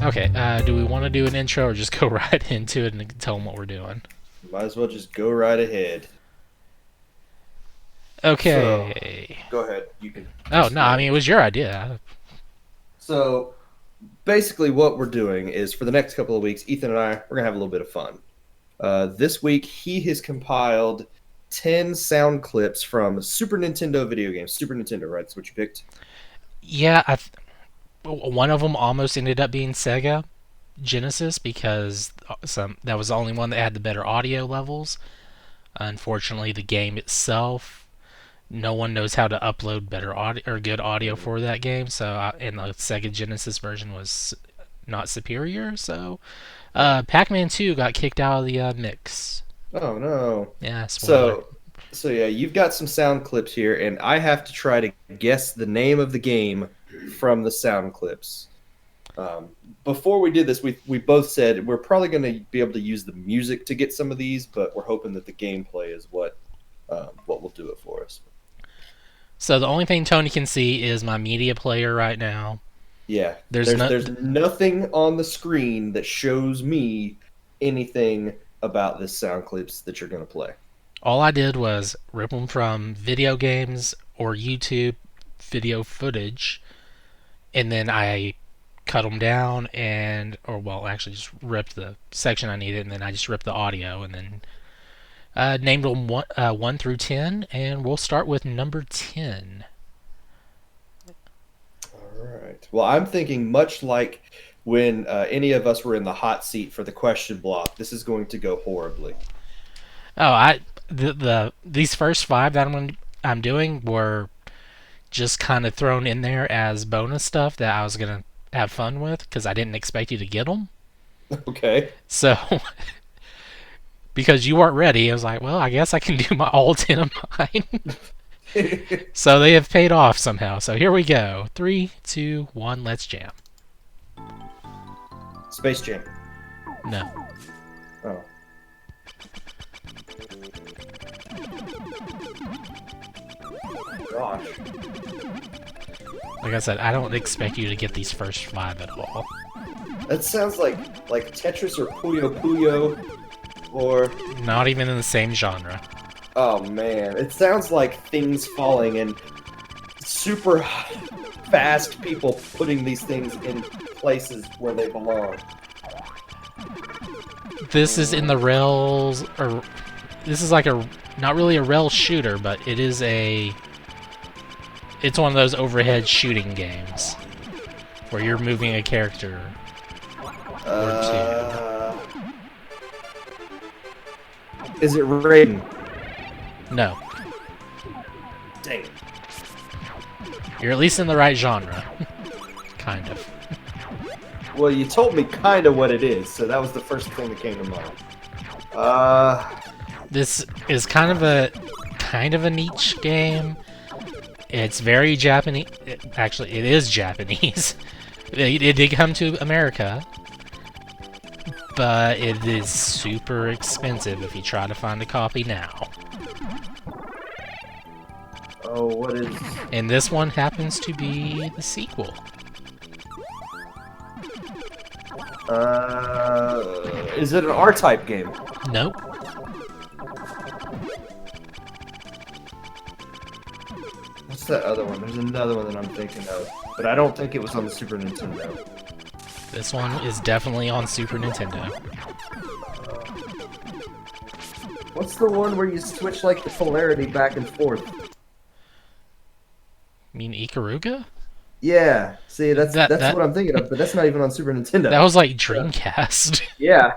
Okay, do we want to do an intro or just go right into it and tell them what we're doing? Might as well just go right ahead. So, Okay. go ahead. You can Oh, no, I mean, explain. it was your idea. So, basically, what we're doing is for the next couple of weeks, Ethan and I, we're going to have a little bit of fun. This week, he has compiled 10 sound clips from Super Nintendo video games. Super Nintendo, right? That's what you picked? Yeah, one of them almost ended up being Sega Genesis because that was the only one that had the better audio levels. Unfortunately, the game itself, no one knows how to upload better audio or good audio Mhm. for that game. So, and the Sega Genesis version was not superior. So, Right. Pac-Man 2 got kicked out of the mix. Oh, no. Yeah, spoiler. So, so yeah, you've got some sound clips here, and I have to try to guess the name of the game from the sound clips. Um, Before we did this, we both said we're probably going to be able to use the music to get some of these, but we're hoping that the gameplay is what will do it for us. So the only thing Tony can see is my media player right now. Yeah, There's there's no. there's nothing on the screen that shows me anything about this sound clips that you're going to play. All I did was rip them from video games or YouTube video footage, and then I cut them down or well, actually just ripped the section I needed, and then I just ripped the audio, and then named them 1 through 10, and we'll start with number 10. All right. Well, I'm thinking much like when any of us were in the hot seat for the question block, this is going to go horribly. Oh, these first five that I'm doing were just kind of thrown in there as bonus stuff that I was gonna have fun with because I didn't expect you to get them. Okay. So because you weren't ready, I was like, well, I guess I can do my all 10 of mine. So they have paid off somehow. So here we go. Three, two, one. Let's jam. Space Jam. No, Oh gosh. like I said, I don't expect you to get these first five at all. That sounds like Tetris or Puyo Puyo or Not even in the same genre. oh man, it sounds like things falling and super fast people putting these things in places where they belong. This is in the rails, or this is like a not really a rail shooter, but it is a. It's one of those overhead shooting games where you're moving a character or two. Uh, is it Raiden? No, Dang it. you're at least in the right genre, kind of. Well, you told me kind of what it is, so that was the first thing that came to mind. Uh, This is kind of a niche game. It's very Japanese. Actually, it is Japanese. It did come to America, but it is super expensive if you try to find a copy now. oh, what is? And this one happens to be the sequel. Is it an R-type game? Nope. What's that other one? There's another one that I'm thinking of, but I don't think it was on the Super Nintendo. This one is definitely on Super Nintendo. What's the one where you switch like the polarity back and forth? You mean Ikaruga? Yeah, see, that's That that's that what I'm thinking of, but that's not even on Super that Nintendo. was like Yeah. Dreamcast. Yeah.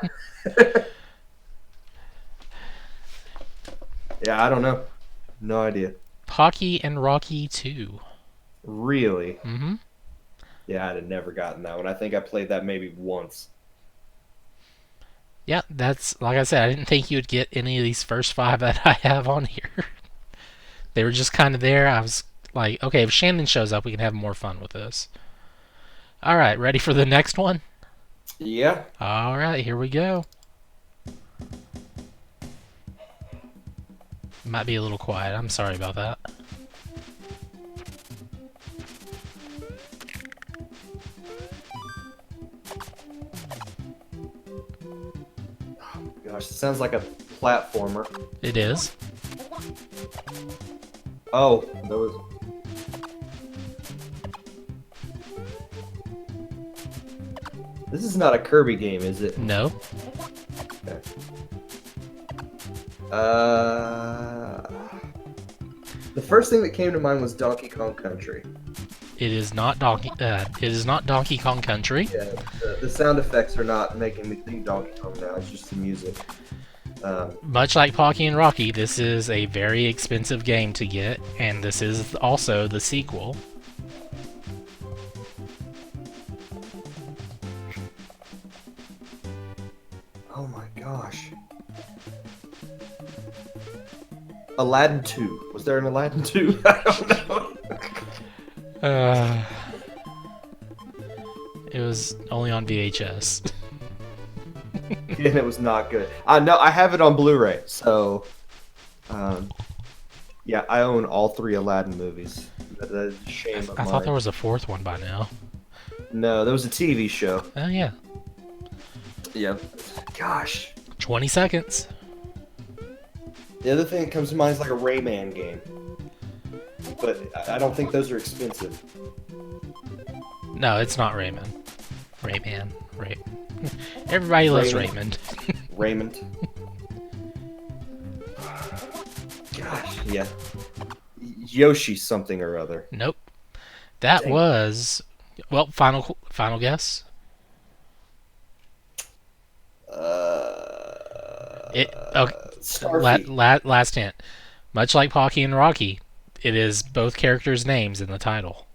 Yeah, I don't know. No idea. Pocky and Rocky 2. Really? Mm-hmm. Yeah, I'd have never gotten that one. I think I played that maybe once. Yeah, that's like I said. I didn't think you would get any of these first five that I have on here. They were just kind of there. I was like, okay, if Shannon shows up, we can have more fun with this. All right, ready for the next one? Yeah. All right, here we go. Might be a little quiet. I'm sorry about that. Gosh, it sounds like a platformer. It is. Oh, there was. This is not a Kirby game, is it? No. Okay. The first thing that came to mind was Donkey Kong Country. It is not Donkey. It is not Donkey Kong Country. Yeah, the sound effects are not making me think Donkey Kong now. It's just the music. Much like Pocky and Rocky, this is a very expensive game to get, and this is also the sequel. Oh my gosh. Aladdin 2. Was there an Aladdin 2? I don't know. It was only on VHS. And it was not good. No, I have it on Blu-ray, so yeah, I own all 3 Aladdin movies. That is a shame of I mine. thought there was a 4th one by now. No, there was a TV show. Oh yeah. Yeah. Gosh. 20 seconds. The other thing that comes to mind is like a Rayman game. But I don't think those are expensive. No, it's not Rayman. Rayman. Everybody loves Raymond. Raymond. Raymond. Gosh, yeah. Yoshi something or other. Nope. That Dang. was... Well, final guess? Okay. Starfy. Last hint. Much like Pocky and Rocky, it is both characters' names in the title.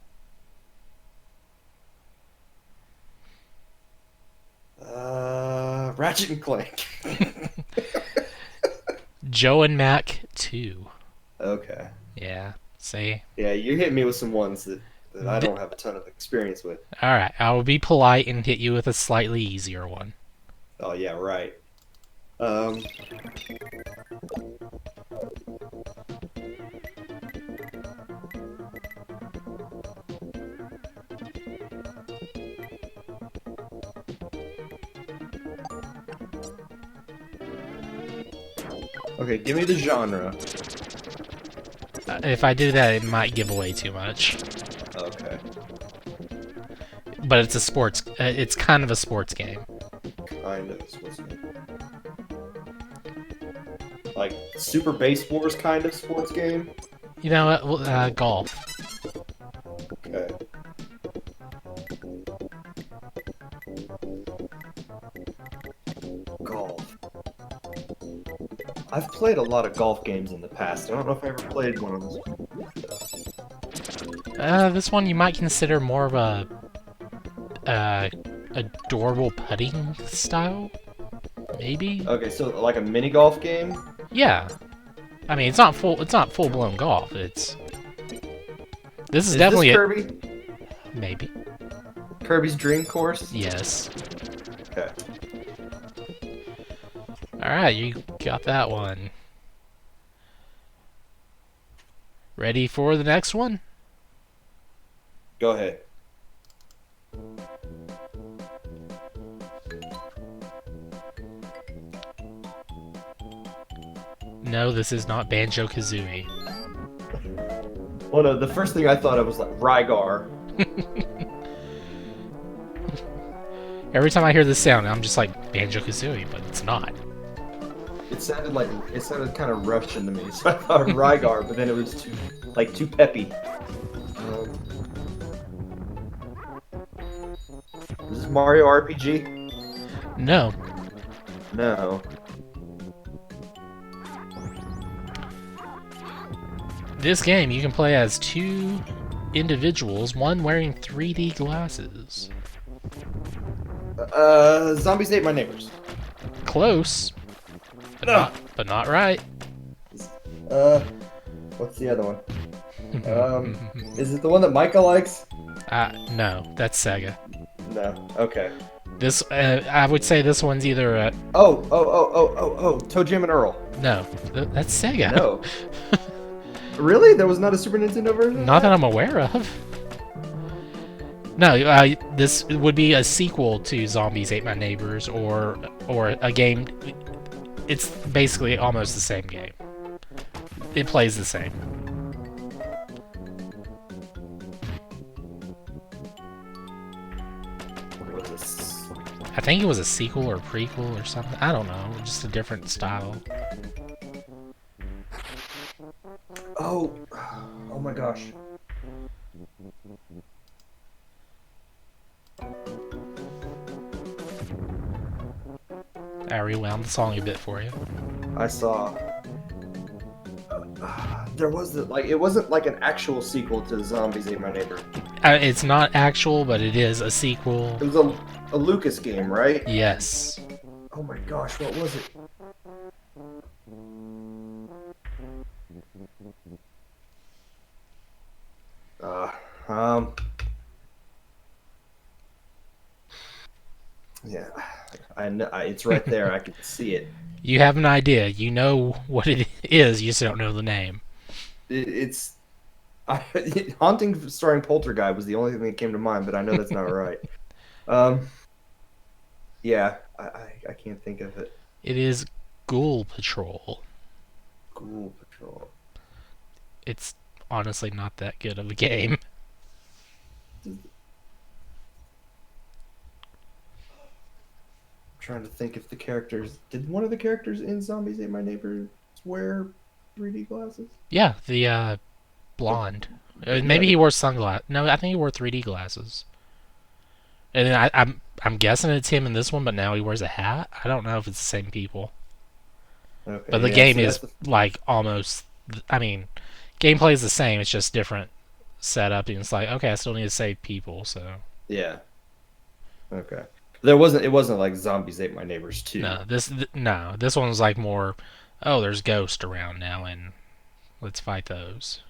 Ratchet and Clank. Joe and Mac 2. Okay. Yeah, see? Yeah, you're hitting me with some ones that I don't have a ton of experience with. Alright, I will be polite and hit you with a slightly easier one. Oh yeah, right. Okay, give me the genre. If I do that, it might give away too much. Okay. But it's a sports... it's kind of a sports game. Kind of. What's it? Like Super Base Wars kind of sports game? You know what? Well, golf. Okay. Golf. I've played a lot of golf games in the past. I don't know if I ever played one of those. This one you might consider more of a... adorable putting style? Maybe? Okay, so like a mini golf game? Yeah. I mean, it's not full-blown golf. This is definitely this Kirby? Maybe. Kirby's Dream Course? Yes. Okay. Alright, you got that one. Ready for the next one? Go ahead. No, this is not Banjo-Kazooie. Well, no, the first thing I thought of was like Rygar. Every time I hear this sound, I'm just like, Banjo-Kazooie, but it's not. It sounded kind of Russian to me, so I thought Rygar, but then it was too peppy. Is this Mario RPG? No. No. This game, you can play as 2 individuals, one wearing 3D glasses. Zombies Ate My Neighbors. Close, but not right. What's the other one? Is it the one that Micah likes? No, that's Sega. No. Okay. This, I would say this one's either Toe Jam and Earl. no, that's Sega. No. Really? There was not a Super Nintendo version? Not that I'm aware of. No, this would be a sequel to Zombies Ate My Neighbors, or a game it's basically almost the same game. It plays the same. What was this? I think it was a sequel or prequel or something. I don't know. Just a different style. Oh, oh my gosh. I rewound the song a bit for you. I saw. There was like it wasn't like an actual sequel to Zombies Ate My Neighbor. It's not actual, but it is a sequel. It was a Lucas game, right? Yes. Oh my gosh, what was it? Yeah, I know it's right there. I can see it. You have an idea. You know what it is. You just don't know the name. It's Haunting starring Poltergeist was the only thing that came to mind, but I know that's not right. Yeah, I can't think of it. It is Ghoul Patrol. Ghoul Patrol. It's honestly not that good of a game. I'm trying to think if the characters did one of the characters in Zombies Ate My Neighbor wear 3D glasses? Yeah, the blonde. Maybe he wore sunglasses. No, I think he wore 3D glasses. And then I'm guessing it's him in this one, but now he wears a hat. I don't know if it's the same people. Okay, But the game is like almost. I mean, gameplay is the same. It's just different setup, and it's like, okay, I still need to save people. So yeah. Okay. It wasn't like Zombies Ate My Neighbors 2. no, this one was like more. Oh, there's ghosts around now, and let's fight those.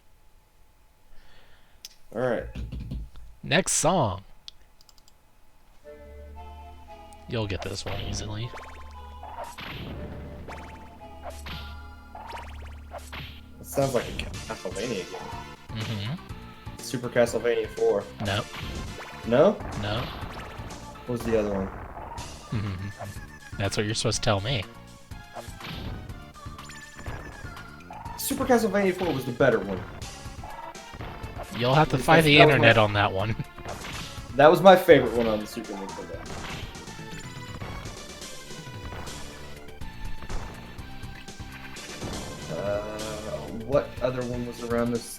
All right. Next song. You'll get this one easily. It sounds like a Castlevania game. Mm-hmm. Super Castlevania 4. Nope. No? No. What was the other one? Mm-hmm. That's what you're supposed to tell me. Super Castlevania 4 was the better one. You'll have to fight the internet on that one. That was my favorite one on the Super Nintendo. What other one was around this?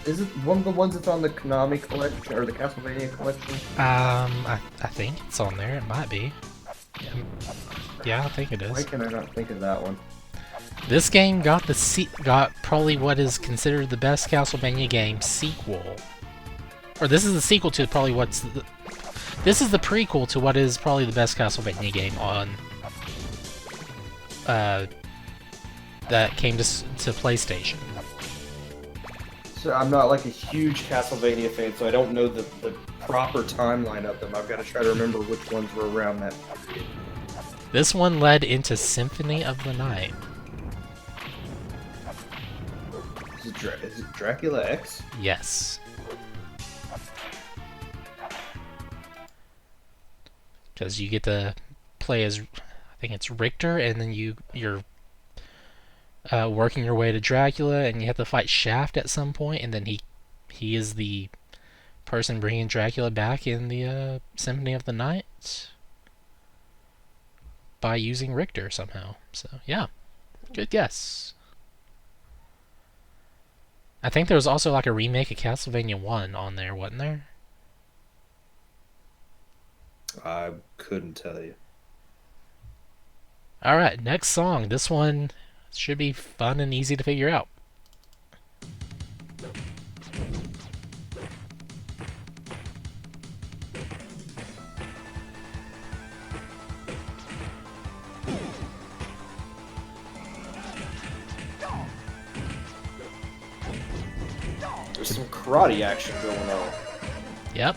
Is it one of the ones that's on the Konami collection or the Castlevania collection? I think it's on there. It might be. Yeah, I think it Why is. can I not think of that one? This game got got probably what is considered the best Castlevania game sequel. Or this is the sequel to probably this is the prequel to what is probably the best Castlevania game on that came to PlayStation. So I'm not like a huge Castlevania fan, so I don't know the proper timeline of them. I've got to try to remember which ones were around that period. This one led into Symphony of the Night. Is it Dracula X? Yes. Because you get to play as, I think it's Richter, and then you're working your way to Dracula, and you have to fight Shaft at some point, and then he is the person bringing Dracula back in the Symphony of the Night by using Richter somehow. So yeah, good guess. I think there was also like a remake of Castlevania 1 on there, wasn't there? I couldn't tell you. Alright, next song. This one should be fun and easy to figure out. There's some karate action going on. Yep.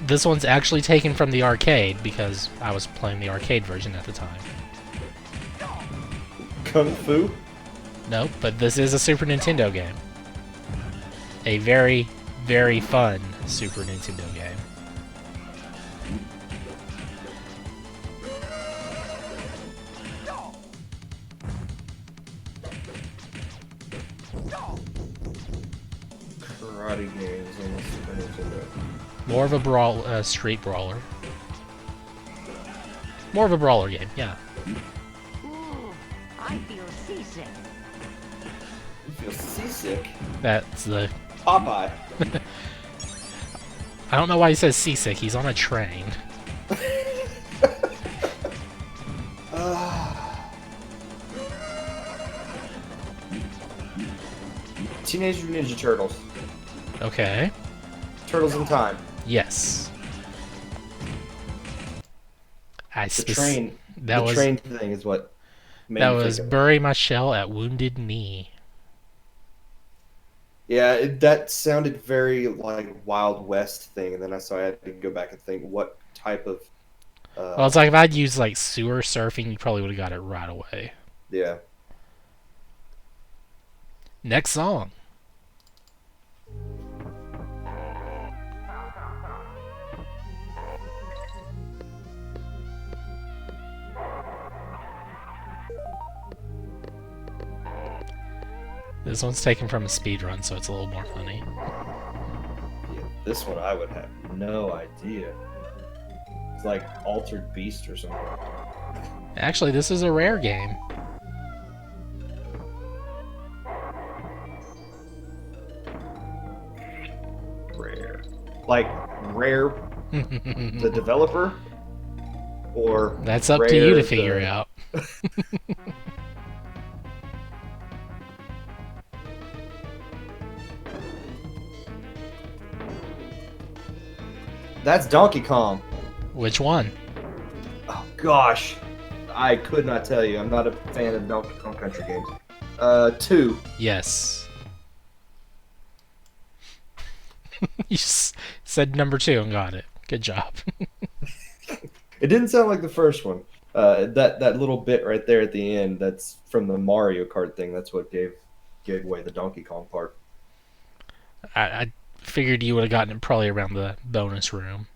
This one's actually taken from the arcade because I was playing the arcade version at the time. Kung Fu? Nope, but this is a Super Nintendo game. A very, very fun Super Nintendo game. karate games on the Super Nintendo. More of a street brawler. More of a brawler game, yeah. Ooh, I feel seasick. You feel seasick? That's the... Popeye. I don't know why he says seasick. He's on a train. Teenage Mutant Ninja Turtles. Okay. Turtles in Time. Yes. The train. That was train thing is what made that me was think of it. Bury My Shell at Wounded Knee. Yeah, that sounded very like Wild West thing, and then I had to go back and think what type of. Well, it's like if I'd used like sewer surfing, you probably would have got it right away. Yeah. Next song. This one's taken from a speedrun, so it's a little more funny. Yeah, this one I would have no idea. It's like Altered Beast or something. Actually, this is a rare game. Rare. Like Rare, the developer, or That's up to Rare you to the- figure out. That's Donkey Kong. Which one? Oh gosh, I could not tell you. I'm not a fan of Donkey Kong Country games. 2. Yes. You said number 2 and got it. Good job. It didn't sound like the first one. That little bit right there at the end, that's from the Mario Kart thing. That's what gave away the Donkey Kong part. I figured you would have gotten it probably around the bonus room.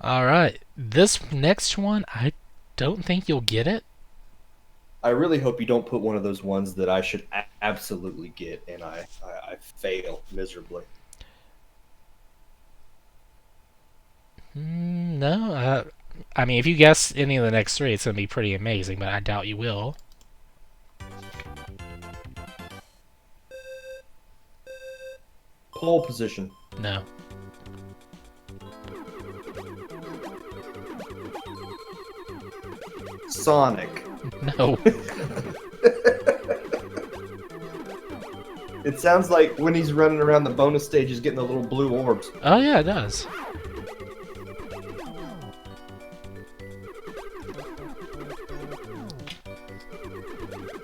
Alright. This next one, I don't think you'll get it. I really hope you don't put one of those ones that I should absolutely get, and I fail miserably. No. I mean, if you guess any of the next 3, it's going to be pretty amazing, but I doubt you will. Pole position. No. Sonic. No. It sounds like when he's running around the bonus stage, he's getting the little blue orbs. Oh, yeah, it does.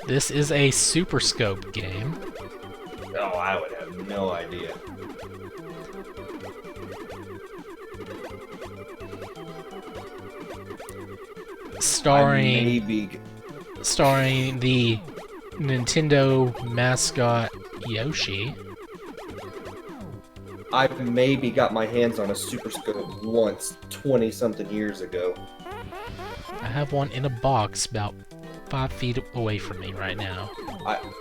This is a Super Scope game. Oh, I would have no idea. Starring the Nintendo mascot Yoshi. I maybe got my hands on a Super Scope once, 20-something years ago. I have one in a box about 5 feet away from me right now.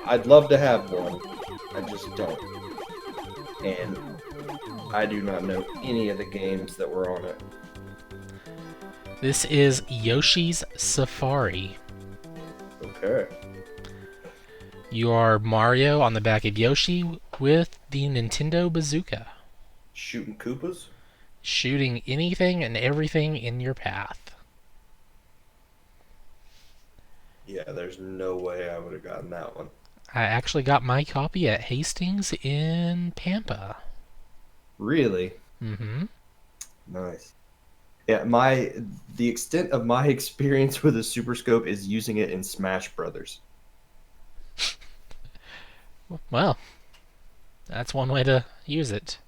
I'd love to have one. I just don't. And I do not know any of the games that were on it. This is Yoshi's Safari. Okay. You are Mario on the back of Yoshi with the Nintendo Bazooka, Shooting Koopas? shooting anything and everything in your path. Yeah, there's no way I would have gotten that one. I actually got my copy at Hastings in Pampa. Really? Mm-hmm. Nice. Yeah, the extent of my experience with a Super Scope is using it in Smash Brothers. Well, that's one way to use it.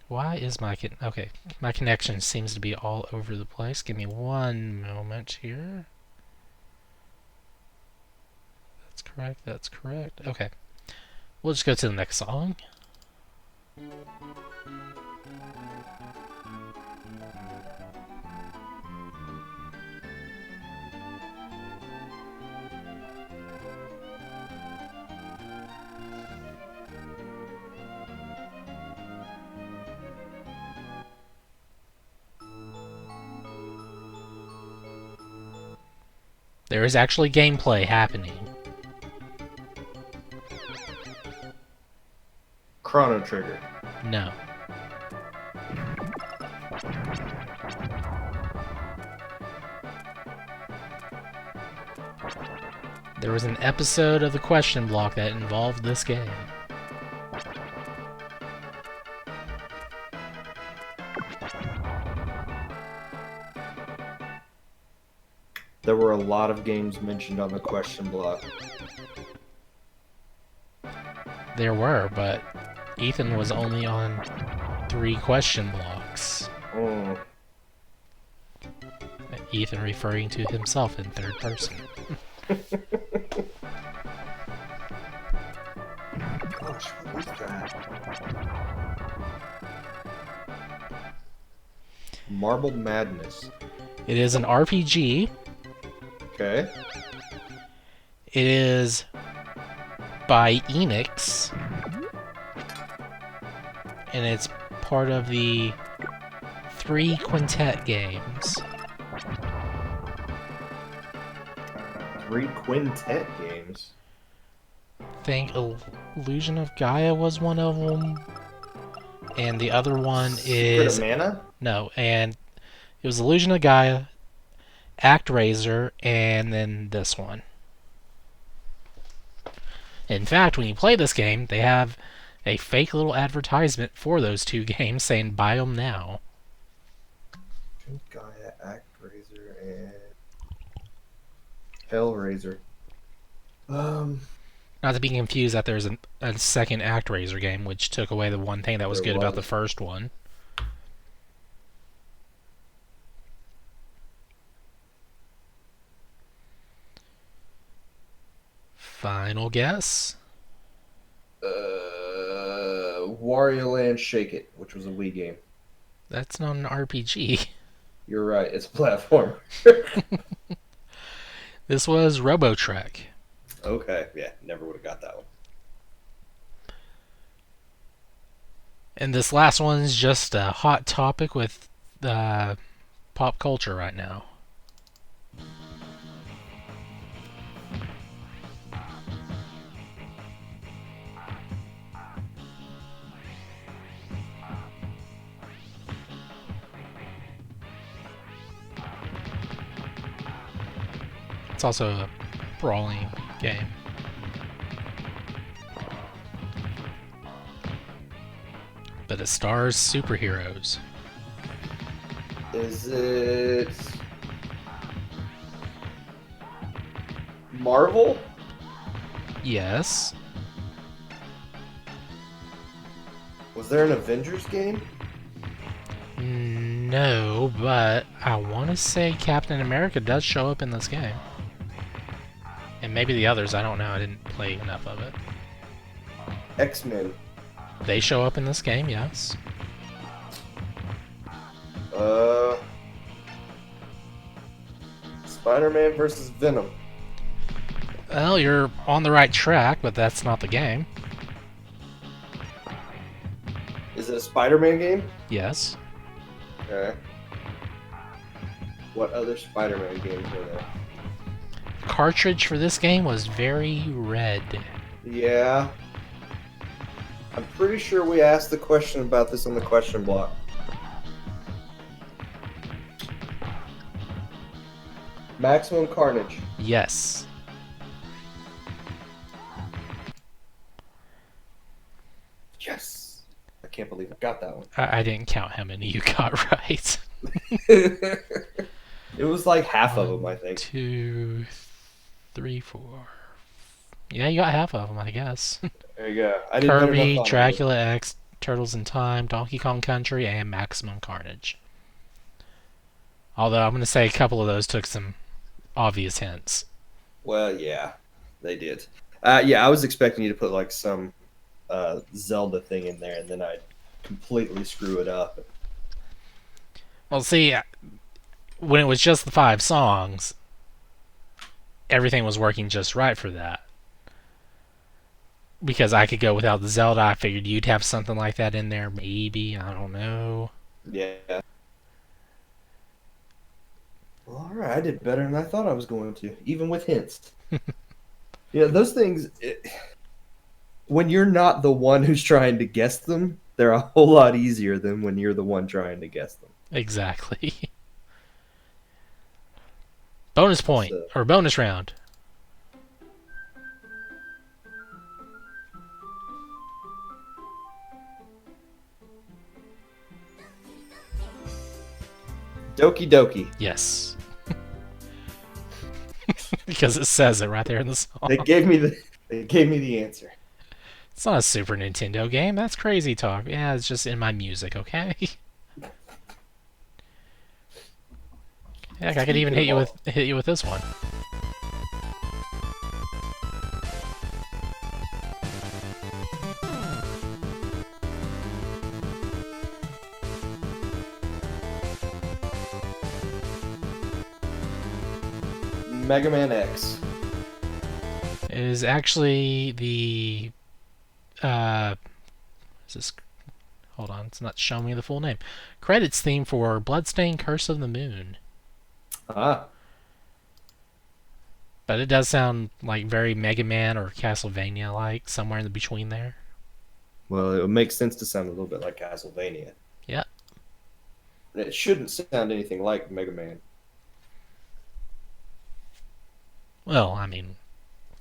Why is my okay? My connection seems to be all over the place. Give me one moment here. That's correct. That's correct. Okay. We'll just go to the next song. There is actually gameplay happening. Chrono Trigger. No. There was an episode of the question block that involved this game. There were a lot of games mentioned on the question block. There were, but Ethan was only on 3 question blocks. Oh. Ethan referring to himself in third person. Gosh, what is that? Marble Madness. It is an RPG. Okay. It is by Enix. And it's part of the 3 Quintet games. 3 Quintet games. I think Illusion of Gaia was one of them. And the other one Secret is... of Mana? No, and it was Illusion of Gaia, ActRaiser, and then this one. In fact, when you play this game, they have a fake little advertisement for those 2 games saying buy them now. Gaia, ActRaiser, and Hellraiser. Not to be confused that there's a second ActRaiser game, which took away the one thing that was There good about the was. first one. Final guess? Wario Land Shake It, which was a Wii game. That's not an RPG. You're right, it's a platform. This was RoboTrek. Okay, yeah, never would have got that one. And this last one's just a hot topic with pop culture right now. It's also a brawling game. But it stars superheroes. Is it Marvel? Yes. Was there an Avengers game? No, but I want to say Captain America does show up in this game. And maybe the others, I don't know. I didn't play enough of it. X-Men. They show up in this game, yes. Spider-Man versus Venom. Well, you're on the right track, but that's not the game. Is it a Spider-Man game? Yes. Okay. What other Spider-Man games are there? Cartridge for this game was very red. Yeah. I'm pretty sure we asked the question about this on the question block. Maximum Carnage. Yes. Yes. I can't believe I got that one. I didn't count how many you got right. It was like half of them, I think. 2, 3, 4. Yeah, you got half of them, I guess. There you go. I didn't have Kirby, enough on it. Dracula X, Turtles in Time, Donkey Kong Country, and Maximum Carnage. Although I'm going to say a couple of those took some obvious hints. Well, yeah, they did. Yeah, I was expecting you to put like some Zelda thing in there, and then I'd completely screw it up. Well, see, when it was just the 5 songs, everything was working just right for that. Because I could go without the Zelda, I figured you'd have something like that in there, maybe, I don't know. Yeah. All right, I did better than I thought I was going to, even with hints. Yeah, those things. When you're not the one who's trying to guess them, they're a whole lot easier than when you're the one trying to guess them. Exactly. Bonus point So, or bonus round. Doki Doki. Yes. Because it says it right there in the song. They gave me the answer. It's not a Super Nintendo game. That's crazy talk. Yeah, it's just in my music, okay? Heck, I could even hit you with this one. Mega Man X. It is actually the is this hold on, it's not showing me the full name. Credits theme for Bloodstained Curse of the Moon. Ah, But it does sound like very Mega Man or Castlevania like, somewhere in the between there. well, it would make sense to sound a little bit like Castlevania. Yeah. It shouldn't sound anything like Mega Man. Well, I mean,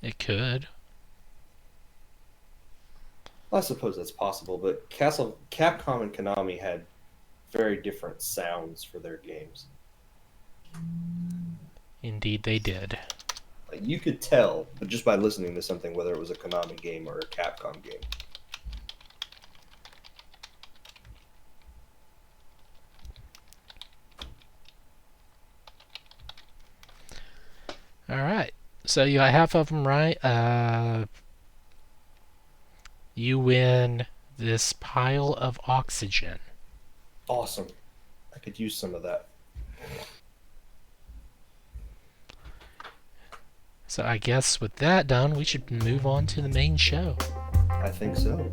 it could. I suppose that's possible, but Capcom and Konami had very different sounds for their games. Indeed they did. Like, you could tell, but just by listening to something, whether it was a Konami game or a Capcom game. Alright. So you got half of them right. You win this pile of oxygen. Awesome. I could use some of that. So I guess with that done, we should move on to the main show. I think so.